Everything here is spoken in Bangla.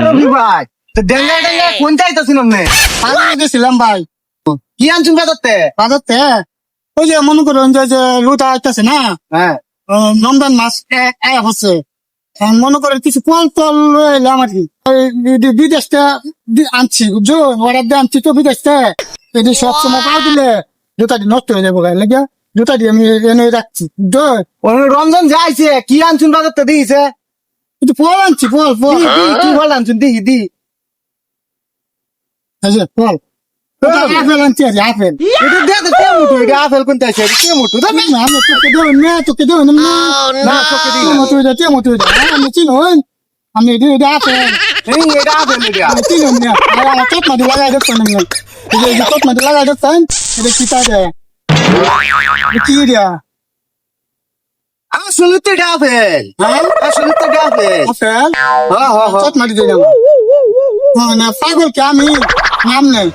রবি ভাই তো ডেঙ্গা ডেঙ্গা কোন চাইতেছিল না আমি গেছিলাম ভাই কি আনছুন বাজারতে বাজারতে ওই যে মনে করেন যে লুটা আসতেছে না হ্যাঁ রমজান মাস হচ্ছে মনে করেন কিছু ফল টল এলাম আর কি বিদেশটা আনছি বুঝছো অর্ডার দিয়ে আনছি তো বিদেশতে যদি সবসময় পাও দিলে জুতাটি নষ্ট হয়ে যাবো গায়ে লেগে জুতাটি আমি এনে রাখছি বুঝছো রমজান যাইছে কি আনছুন বাজারতে দিয়েছে কিন্তু ফল আনছি ফল ফল কি ফল আনছুন দি দি আচ্ছা ফল আপেল আনছি আর আপেল এটা দে তো কে মুটু এটা আপেল কোনটা আছে কে মুটু দে না আমি তোকে দেবো না তোকে দেবো না না তোকে দি মতো আমি চিনুন আমি এটা আপেল এই এটা আপেল এটা আমি চিনুন না আমার চোট মাটি লাগাই দেখছেন আমি এই যে চোট মাটি লাগাই দেখছেন এটা কি তাই কি দিয়া আসলে তো এটা আপেল আসলে তো এটা আপেল আপেল হ্যাঁ হ্যাঁ চোট মাটি দিয়ে যাবো না পাগল কে আমি নাম নেই